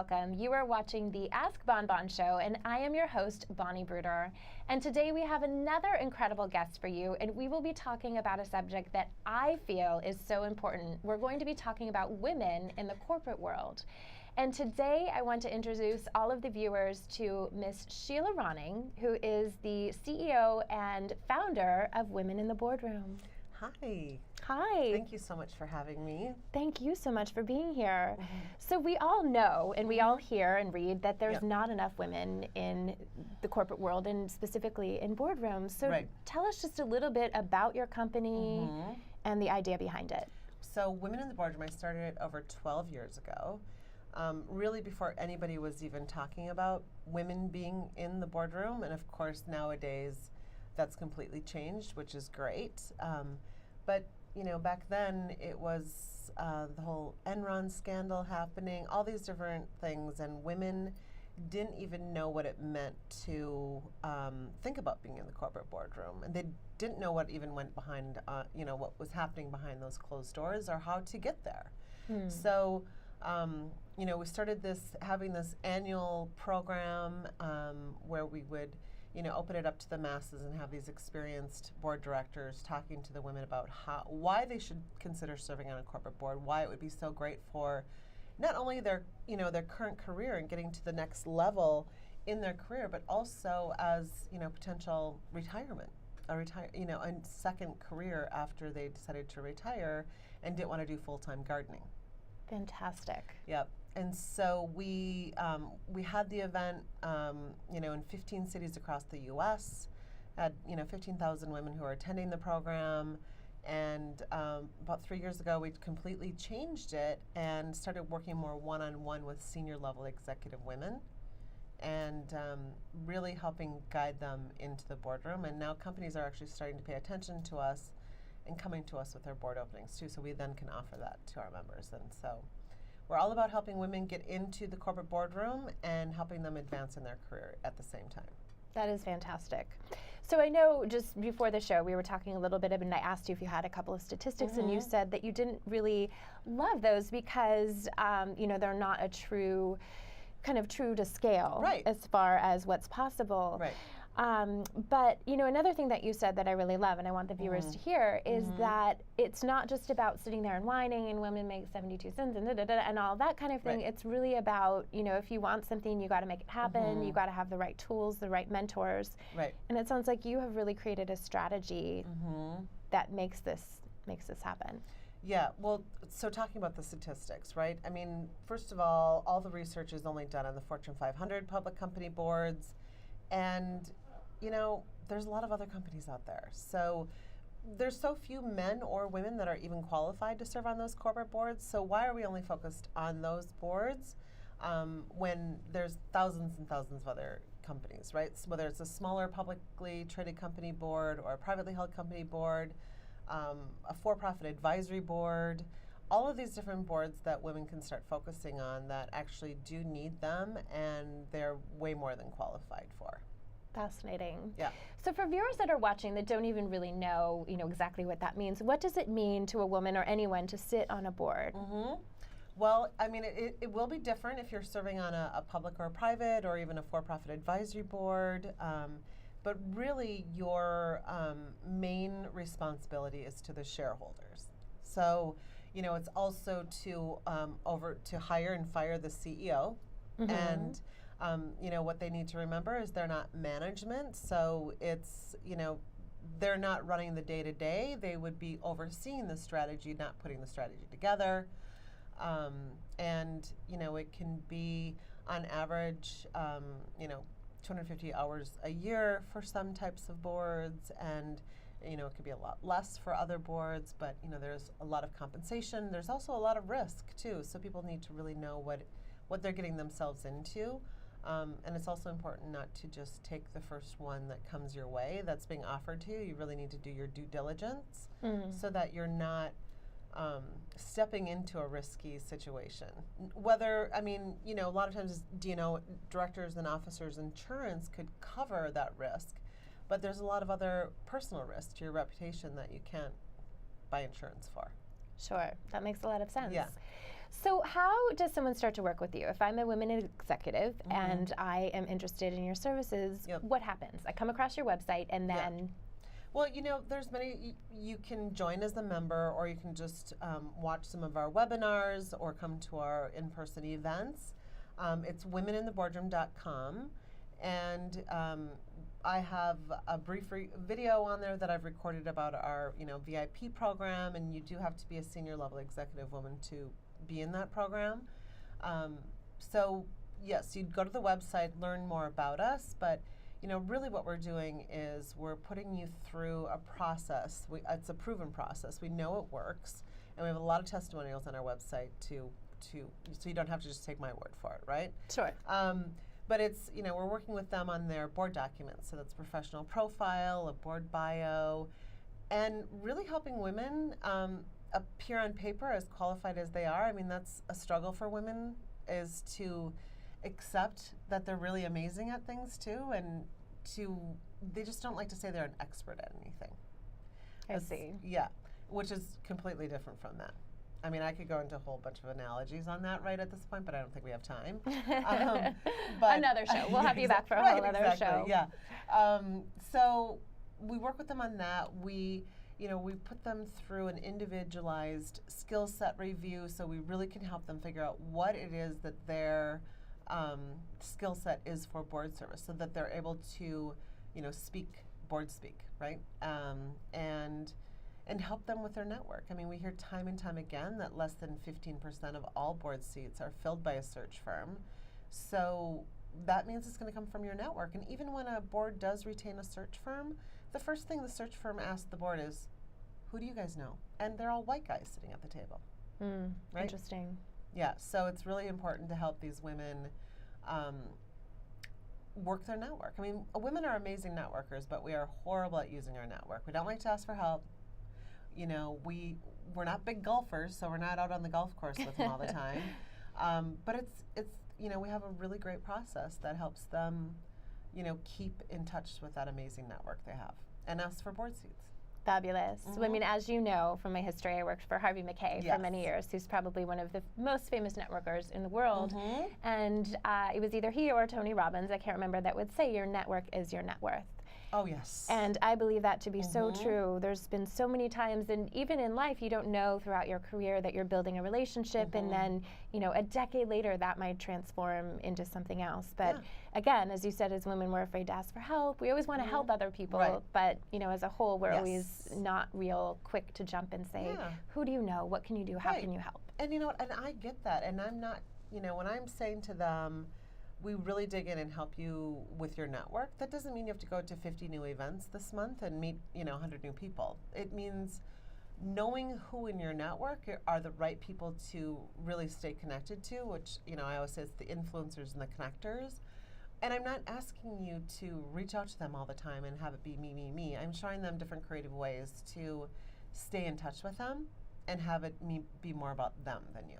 welcome. You are watching the AskBonBon Show, and I am your host, Bonnie Bruder. And today we have another incredible guest for you, and we will be talking about a subject that I feel is so important. We're going to be talking about women in the corporate world. And today I want to introduce all of the viewers to Miss Sheila Ronning, who is the CEO and founder of Women in the Boardroom. Hi. Hi. Thank you so much for having me. Thank you so much for being here. So we all know and we all hear and read that there's not enough women in the corporate world and specifically in boardrooms. So tell us just a little bit about your company and the idea behind it. So Women in the Boardroom, I started it over 12 years ago, really before anybody was even talking about women being in the boardroom. And of course nowadays that's completely changed, which is great. But you know, back then it was the whole Enron scandal happening, all these different things, and women didn't even know what it meant to think about being in the corporate boardroom, and they didn't know what even went behind, you know, what was happening behind those closed doors or how to get there. So, you know, we started having this annual program where we would, you know, open it up to the masses and have these experienced board directors talking to the women about why they should consider serving on a corporate board, why it would be so great for not only their, you know, their current career and getting to the next level in their career, but also as, you know, potential retirement, you know, a second career after they decided to retire and didn't want to do full-time gardening. Fantastic. Yep. And so we had the event, you know, in 15 cities across the U.S. Had, you know, 15,000 women who are attending the program. And about 3 years ago, we completely changed it and started working more one-on-one with senior level executive women, and really helping guide them into the boardroom. And now companies are actually starting to pay attention to us and coming to us with their board openings too. So we then can offer that to our members. And so we're all about helping women get into the corporate boardroom and helping them advance in their career at the same time. That is fantastic. So I know just before the show we were talking a little bit and I asked you if you had a couple of statistics and you said that you didn't really love those because you know, they're not a true to scale as far as what's possible. But you know, another thing that you said that I really love and I want the viewers to hear is that it's not just about sitting there and whining and women make 72 cents and and all that kind of thing. It's really about, you know, if you want something, you got to make it happen. You got to have the right tools, the right mentors. And it sounds like you have really created a strategy that makes this happen. Yeah, well, so talking about the statistics, right? I mean, first of all the research is only done on the Fortune 500 public company boards, and you know, there's a lot of other companies out there. So there's so few men or women that are even qualified to serve on those corporate boards. So why are we only focused on those boards when there's thousands and thousands of other companies, right? So whether it's a smaller publicly traded company board or a privately held company board, a for-profit advisory board, all of these different boards that women can start focusing on that actually do need them and they're way more than qualified for. Fascinating. Yeah. So for viewers that are watching that don't even really know, you know, exactly what that means, what does it mean to a woman or anyone to sit on a board? Well, I mean, it will be different if you're serving on a public or a private or even a for-profit advisory board. But really, your main responsibility is to the shareholders. So, you know, it's also to hire and fire the CEO, and you know, what they need to remember is they're not management. So it's, you know, they're not running the day-to-day. They would be overseeing the strategy, not putting the strategy together. And you know, it can be on average, you know, 250 hours a year for some types of boards, and you know, it could be a lot less for other boards, but you know, there's a lot of compensation. There's also a lot of risk too, so people need to really know what they're getting themselves into. And it's also important not to just take the first one that comes your way that's being offered to you. You really need to do your due diligence so that you're not stepping into a risky situation. Whether, I mean, you know, a lot of times, you know, directors and officers insurance could cover that risk, but there's a lot of other personal risk to your reputation that you can't buy insurance for. Sure, that makes a lot of sense. Yeah. So how does someone start to work with you? If I'm a women executive and I am interested in your services, what happens? I come across your website and then... Well, you know, there's many, you can join as a member, or you can just watch some of our webinars or come to our in-person events. It's womenintheboardroom.com, and I have a brief video on there that I've recorded about our, VIP program, and you do have to be a senior level executive woman to be in that program. So yes, you'd go to the website, learn more about us, but really what we're doing is we're putting you through a process. It's a proven process. We know it works, and we have a lot of testimonials on our website so you don't have to just take my word for it, right? Sure. But it's, we're working with them on their board documents. So that's professional profile, a board bio, and really helping women appear on paper as qualified as they are. I mean, that's a struggle for women, is to accept that they're really amazing at things too, and they just don't like to say they're an expert at anything. I see. Yeah, which is completely different from that. I mean, I could go into a whole bunch of analogies on that right at this point, but I don't think we have time. But another show. We'll have you back for a whole other show. Yeah. So we work with them on that. We put them through an individualized skill set review, so we really can help them figure out what it is that their skill set is for board service, so that they're able to, board speak, right? And help them with their network. I mean, we hear time and time again that less than 15% of all board seats are filled by a search firm. So that means it's going to come from your network. And even when a board does retain a search firm, the first thing the search firm asks the board is, who do you guys know? And they're all white guys sitting at the table. Right? Interesting. Yeah, so it's really important to help these women work their network. I mean, women are amazing networkers, but we are horrible at using our network. We don't like to ask for help. We're not big golfers, so we're not out on the golf course with them all the time. But it's we have a really great process that helps them, keep in touch with that amazing network they have, and ask for board seats. Fabulous. So, I mean, as you know from my history, I worked for Harvey McKay for many years, who's probably one of the most famous networkers in the world. And it was either he or Tony Robbins, I can't remember, that would say your network is your net worth. Oh, yes. And I believe that to be so true. There's been so many times, and even in life, you don't know throughout your career that you're building a relationship, and then, a decade later, that might transform into something else. But again, as you said, as women, we're afraid to ask for help. We always want to help other people, but, as a whole, we're always not real quick to jump and say, who do you know? What can you do? How can you help? And and I get that. And I'm not, when I'm saying to them, we really dig in and help you with your network, that doesn't mean you have to go to 50 new events this month and meet, 100 new people. It means knowing who in your network are the right people to really stay connected to, which, I always say it's the influencers and the connectors. And I'm not asking you to reach out to them all the time and have it be me, me, me. I'm showing them different creative ways to stay in touch with them and have it be more about them than you.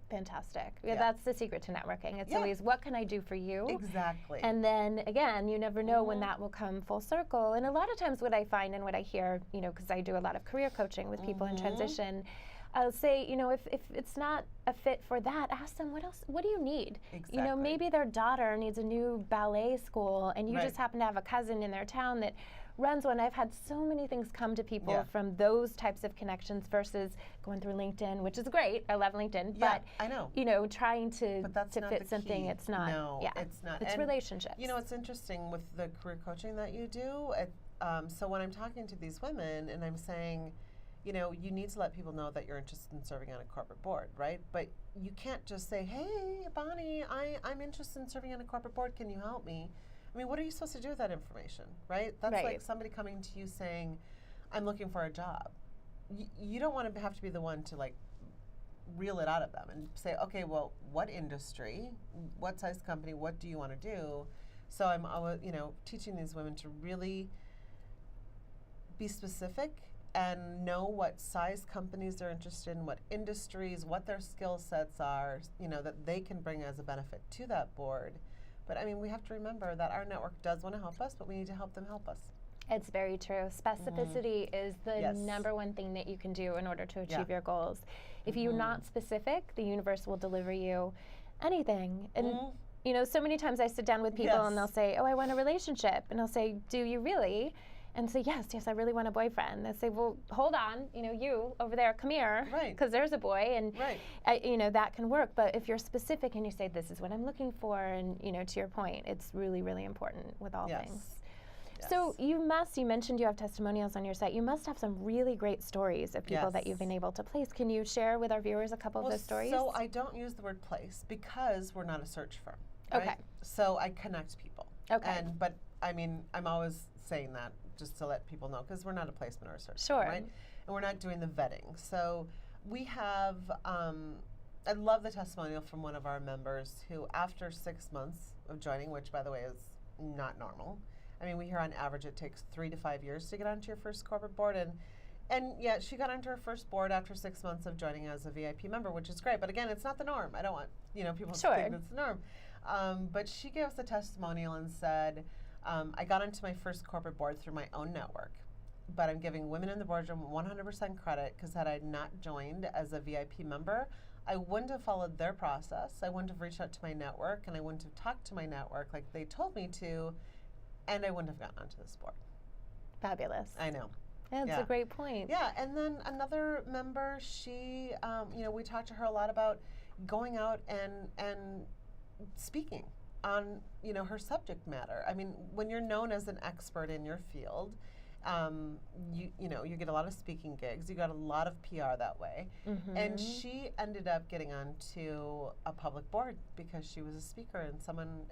Fantastic. Yeah, that's the secret to networking. It's always, what can I do for you? Exactly. And then, again, you never know when that will come full circle. And a lot of times what I find and what I hear, because I do a lot of career coaching with people in transition, I'll say, if it's not a fit for that, ask them, what do you need? Exactly. Maybe their daughter needs a new ballet school, and you just happen to have a cousin in their town that runs one. I've had so many things come to people from those types of connections versus going through LinkedIn, which is great. I love LinkedIn. Yeah, but, I know. Trying to fit something, key. it's not. No, yeah, it's not. It's relationships. It's interesting with the career coaching that you do. So when I'm talking to these women and I'm saying, you need to let people know that you're interested in serving on a corporate board, right? But you can't just say, hey, Bonnie, I'm interested in serving on a corporate board. Can you help me? I mean, what are you supposed to do with that information, right? That's like somebody coming to you saying, I'm looking for a job. You don't want to have to be the one to reel it out of them and say, okay, well, what industry, what size company, what do you want to do? So I'm, teaching these women to really be specific and know what size companies they're interested in, what industries, what their skill sets are, that they can bring as a benefit to that board. But we have to remember that our network does want to help us, but we need to help them help us. It's very true. Specificity is the Yes. number one thing that you can do in order to achieve Yeah. your goals. If you're not specific, the universe will deliver you anything. And you know, so many times I sit down with people and they'll Yes. say, "Oh, I want a relationship," and I'll say, "Do you really?" And say, "Yes, yes, I really want a boyfriend." They say, "Well, hold on, you know, you over there, come here, Right. because there's a boy," and Right. you know that can work. But if you're specific and you say, "This is what I'm looking for," and you know, to your point, it's really, really important with all Yes. things. So you mentioned you have testimonials on your site. You must have some really great stories of people that you've been able to place. Can you share with our viewers a couple of those stories? So I don't use the word place because we're not a search firm. Right? Okay. So I connect people. Okay. But I mean, I'm always saying that just to let people know because we're not a placement or a search Sure. firm, right? And we're not doing the vetting. So we have, I love the testimonial from one of our members who, after 6 months of joining, which by the way is not normal. I mean, we hear on average it takes 3 to 5 years to get onto your first corporate board, and yeah, she got onto her first board after 6 months of joining as a VIP member, which is great. But again, it's not the norm. I don't want people to think that's the norm. But she gave us a testimonial and said, I got into my first corporate board through my own network, but I'm giving women in the boardroom 100% credit because had I not joined as a VIP member, I wouldn't have followed their process. I wouldn't have reached out to my network, and I wouldn't have talked to my network like they told me to, and I wouldn't have gotten onto this board. Fabulous. I know. That's a great point. Yeah, and then another member, she, we talked to her a lot about going out and speaking on, her subject matter. I mean, when you're known as an expert in your field, you get a lot of speaking gigs. You got a lot of PR that way. And she ended up getting onto a public board because she was a speaker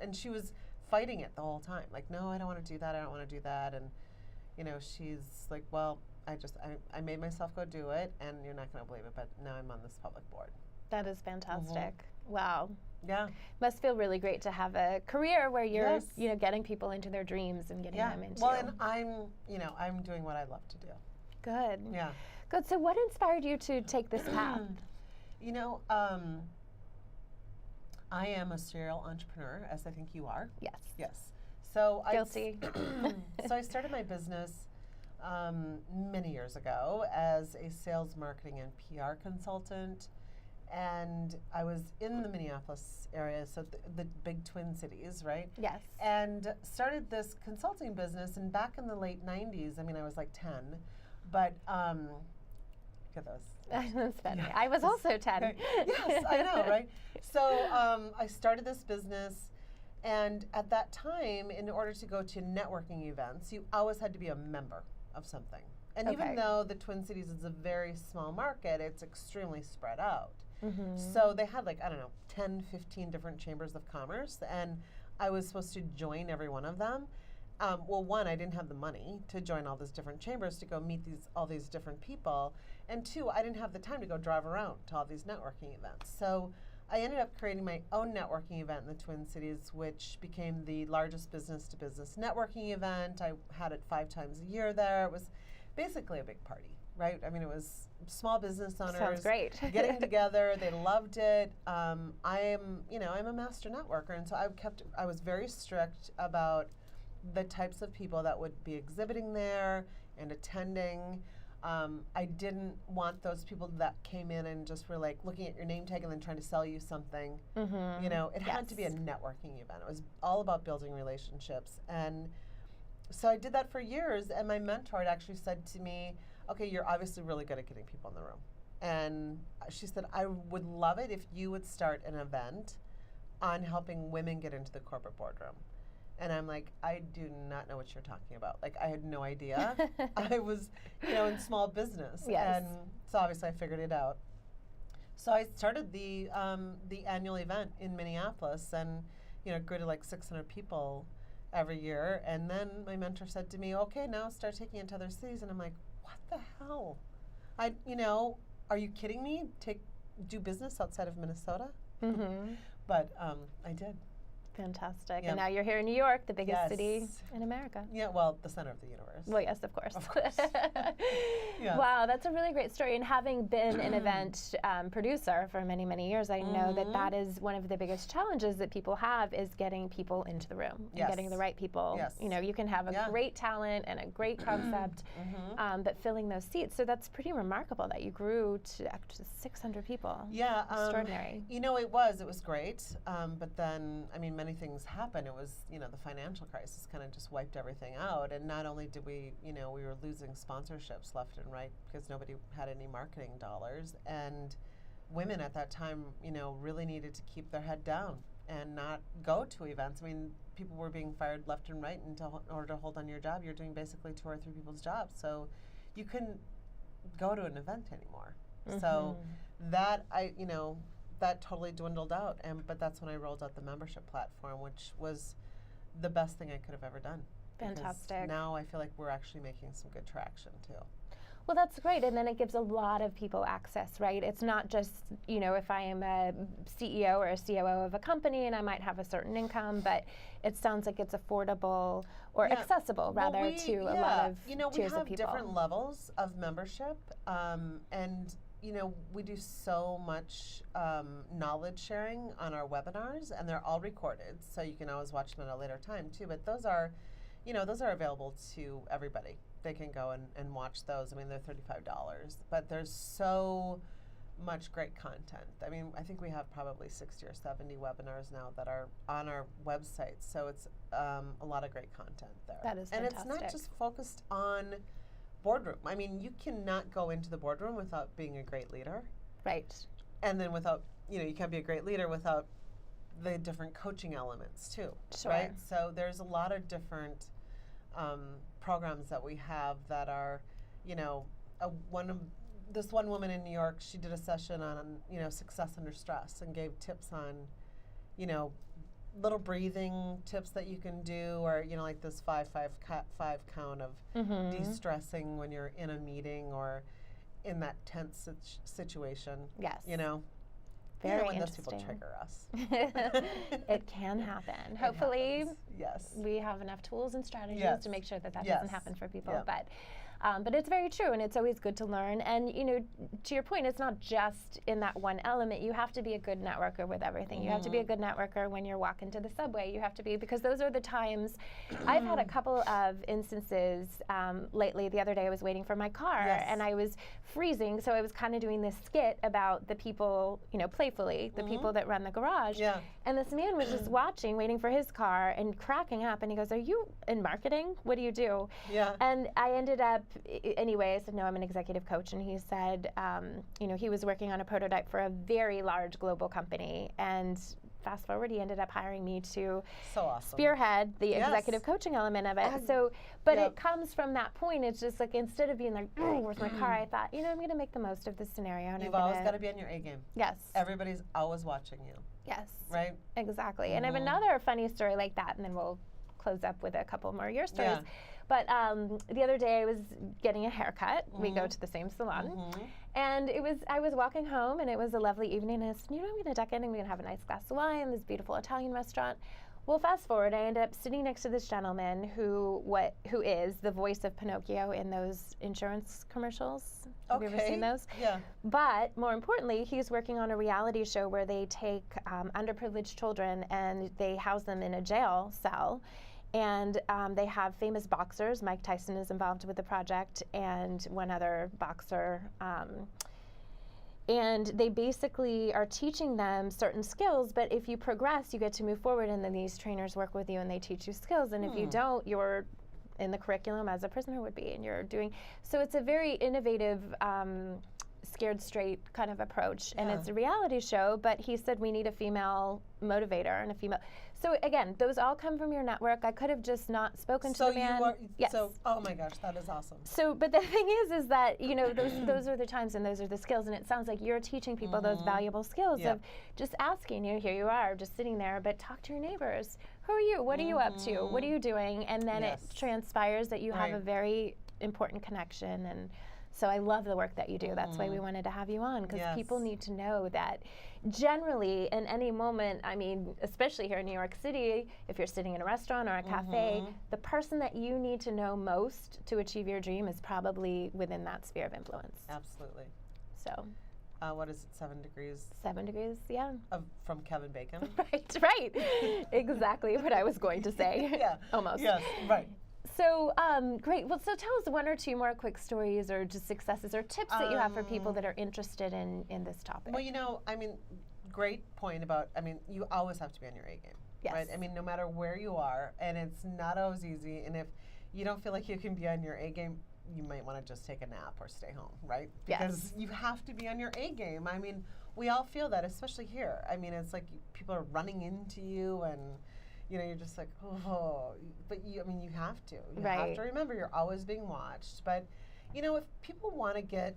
and she was fighting it the whole time. Like, no, I don't want to do that. I don't want to do that. And, she's like, well, I made myself go do it, and you're not going to believe it, but now I'm on this public board. That is fantastic. Wow. Yeah. Must feel really great to have a career where you're, getting people into their dreams and getting them into. Well, and I'm doing what I love to do. Good. Yeah. Good. So what inspired you to take this path? I am a serial entrepreneur, as I think you are. Yes. Yes. So Guilty. So I started my business many years ago as a sales, marketing, and PR consultant. And I was in the Minneapolis area, so the big Twin Cities, right? Yes. And started this consulting business. And back in the late 90s, I mean, I was like 10, but look at those. That's funny. I was also 10. Yes, I know, right? So I started this business. And at that time, in order to go to networking events, you always had to be a member of something. And even though the Twin Cities is a very small market, it's extremely spread out. So they had 10, 15 different chambers of commerce, and I was supposed to join every one of them. Well, one, I didn't have the money to join all these different chambers to go meet all these different people. And two, I didn't have the time to go drive around to all these networking events. So I ended up creating my own networking event in the Twin Cities, which became the largest business-to-business networking event. I had it 5 times a year there. It was basically a big party, right? I mean, it was small business owners Sounds great. getting together. They loved it. I'm a master networker, and so I was very strict about the types of people that would be exhibiting there and attending. I didn't want those people that came in and just were like looking at your name tag and then trying to sell you something. It had to be a networking event. It was all about building relationships. And so I did that for years, and my mentor had actually said to me, okay, you're obviously really good at getting people in the room. And she said, I would love it if you would start an event on helping women get into the corporate boardroom. And I'm like, I do not know what you're talking about. Like, I had no idea. I was, in small business. Yes. And so obviously I figured it out. So I started the annual event in Minneapolis, and, grew to like 600 people every year. And then my mentor said to me, okay, now start taking it to other cities. And I'm like, what the hell? Are you kidding me? Do business outside of Minnesota? But I did. Fantastic. Yeah. And now you're here in New York, the biggest Yes. city in America. Yeah, well, the center of the universe. Well, yes, of course. Of course. Yeah. Wow, that's a really great story. And having been an event producer for many, many years, I know that that is one of the biggest challenges that people have is getting people into the room and getting the right people. Yes. You know, you can have a great talent and a great concept, but filling those seats. So that's pretty remarkable that you grew to up to 600 people. Yeah. Extraordinary. You know, it was great. But then, I mean, many things happened. It was, you know, the financial crisis kind of just wiped everything out. And not only did we, you know, we were losing sponsorships left and right because nobody had any marketing dollars. And women at that time, you know, really needed to keep their head down and not go to events. I mean, people were being fired left and right, and in order to hold on your job, you're doing basically 2 or 3 people's jobs. So you couldn't go to an event anymore. So that, you know, that totally dwindled out. But that's when I rolled out the membership platform, which was the best thing I could have ever done. Fantastic. Now I feel like we're actually making some good traction too. Well, that's great, and then it gives a lot of people access, right? It's not just, you know, if I am a CEO or a COO of a company and I might have a certain income, but it sounds like it's affordable or accessible, rather, to a lot of you know, we tiers of have people. different levels of membership, and you know, we do so much knowledge sharing on our webinars, and they're all recorded, so you can always watch them at a later time too. But those are, you know, those are available to everybody. They can go and watch those. I mean, they're $35, but there's so much great content. I mean, I think we have probably 60 or 70 webinars now that are on our website, so it's a lot of great content there. That is and fantastic. it's not just focused on boardroom. I mean, you cannot go into the boardroom without being a great leader. Right. And then without, you know, you can't be a great leader without the different coaching elements too. Sure. Right? So there's a lot of different programs that we have that are, you know, this one woman in New York, she did a session on, you know, success under stress and gave tips on, you know, little breathing tips that you can do, or, you know, like this 5-5 count of de-stressing when you're in a meeting or in that tense situation. Yes. You know, Very when those interesting. people trigger us. It can happen. Hopefully, yes, we have enough tools and strategies Yes. to make sure that Yes. doesn't happen for people. Yeah. But it's very true, and it's always good to learn. And, you know, to your point, it's not just in that one element. You have to be a good networker with everything. You have to be a good networker when you're walking to the subway. You have to be, because those are the times. I've had a couple of instances lately. The other day I was waiting for my car, and I was freezing, so I was kind of doing this skit about the people, you know, playfully, the people that run the garage. Yeah. And this man was just watching, waiting for his car, and cracking up, and he goes, "Are you in marketing? What do you do?" Yeah. And I ended up, anyway, I said, "No, I'm an executive coach." And he said, you know, he was working on a prototype for a very large global company. And fast forward, he ended up hiring me to So awesome. spearhead the Yes. executive coaching element of it. So, but it comes from that point. It's just like, instead of being like, "Oh, where's my car?" I thought, you know, I'm going to make the most of this scenario. And You've I'm always gonna, got to be on your A game. Yes. Everybody's always watching you. Yes. Right? Exactly. And I have another funny story like that, and then we'll close up with a couple more your stories. Yeah. But the other day I was getting a haircut. We go to the same salon. And I was walking home, and it was a lovely evening, and I said, you know, I'm going to duck in and we're going to have a nice glass of wine in this beautiful Italian restaurant. Well, fast forward, I ended up sitting next to this gentleman who is the voice of Pinocchio in those insurance commercials. Have you ever seen those? Yeah. But more importantly, he's working on a reality show where they take underprivileged children and they house them in a jail cell. And they have famous boxers. Mike Tyson is involved with the project, and one other boxer. And they basically are teaching them certain skills, but if you progress, you get to move forward, and then these trainers work with you and they teach you skills. And if you don't, you're in the curriculum as a prisoner would be, and you're doing. So it's a very innovative, scared straight kind of approach. And it's a reality show, but he said we need a female motivator and a female. So again, those all come from your network. I could have just not spoken to the man. Yes. So, oh my gosh, that is awesome. So, but the thing is that, you know, those are the times and those are the skills, and it sounds like you're teaching people those valuable skills of just asking, you know, here you are, just sitting there, but talk to your neighbors. Who are you? What are you up to? What are you doing? And then it transpires that you have a very important connection, and So I love the work that you do. That's why we wanted to have you on, because Yes. people need to know that generally in any moment, I mean, especially here in New York City, if you're sitting in a restaurant or a cafe, the person that you need to know most to achieve your dream is probably within that sphere of influence. Absolutely. So What is it, 7 degrees 7 degrees, yeah. from Kevin Bacon? Right. Exactly what I was going to say. Yeah. Almost. Yes, right. So great. Well, so tell us one or two more quick stories or just successes or tips that you have for people that are interested in this topic. Well, I mean, great point about, you always have to be on your A game. Yes. Right? I mean, no matter where you are, and it's not always easy, and if you don't feel like you can be on your A game, you might want to just take a nap or stay home, right? Because you have to be on your A game. I mean, we all feel that, especially here. I mean, it's like people are running into you, and you're just like, oh. But you have to. You have to remember you're always being watched. But if people want to get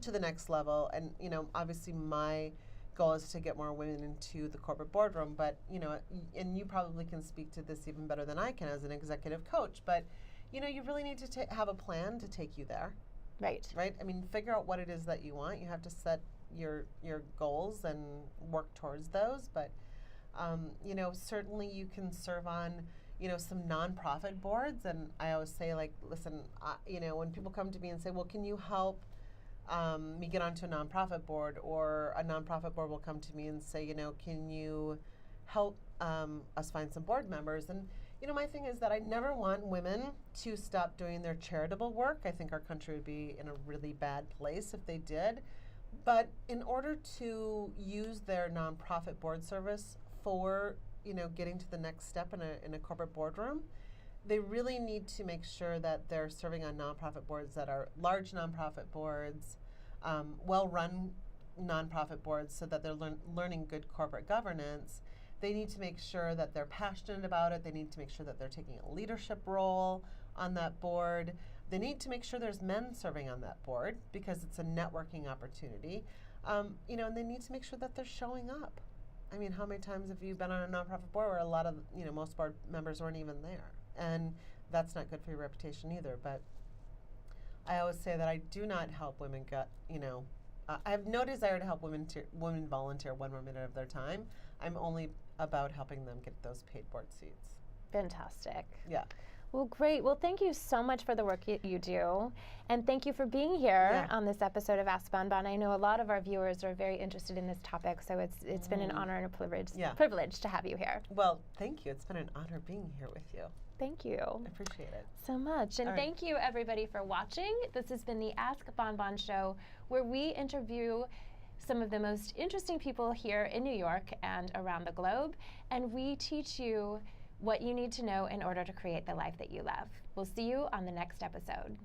to the next level, and obviously my goal is to get more women into the corporate boardroom. But and you probably can speak to this even better than I can as an executive coach. But you really need to have a plan to take you there. Right. Right? I mean, figure out what it is that you want. You have to set your goals and work towards those. But, certainly you can serve on, some nonprofit boards. And I always say, like, listen, when people come to me and say, well, can you help me get onto a nonprofit board? Or a nonprofit board will come to me and say, can you help us find some board members? And my thing is that I never want women to stop doing their charitable work. I think our country would be in a really bad place if they did. But in order to use their nonprofit board service for, getting to the next step in a corporate boardroom, they really need to make sure that they're serving on nonprofit boards that are large nonprofit boards, well-run nonprofit boards, so that they're learning good corporate governance. They need to make sure that they're passionate about it. They need to make sure that they're taking a leadership role on that board. They need to make sure there's men serving on that board, because it's a networking opportunity. And they need to make sure that they're showing up. I mean, how many times have you been on a nonprofit board where a lot of, most board members weren't even there? And that's not good for your reputation either. But I always say that I do not help women get, I have no desire to help women volunteer 1 more minute of their time. I'm only about helping them get those paid board seats. Fantastic. Yeah. Well, great. Well, thank you so much for the work you do. And thank you for being here on this episode of Ask Bonbon. I know a lot of our viewers are very interested in this topic, so it's been an honor and a privilege to have you here. Well, thank you. It's been an honor being here with you. Thank you. I appreciate it. So much. And thank you, everybody, for watching. This has been the Ask Bonbon Show, where we interview some of the most interesting people here in New York and around the globe, and we teach you what you need to know in order to create the life that you love. We'll see you on the next episode.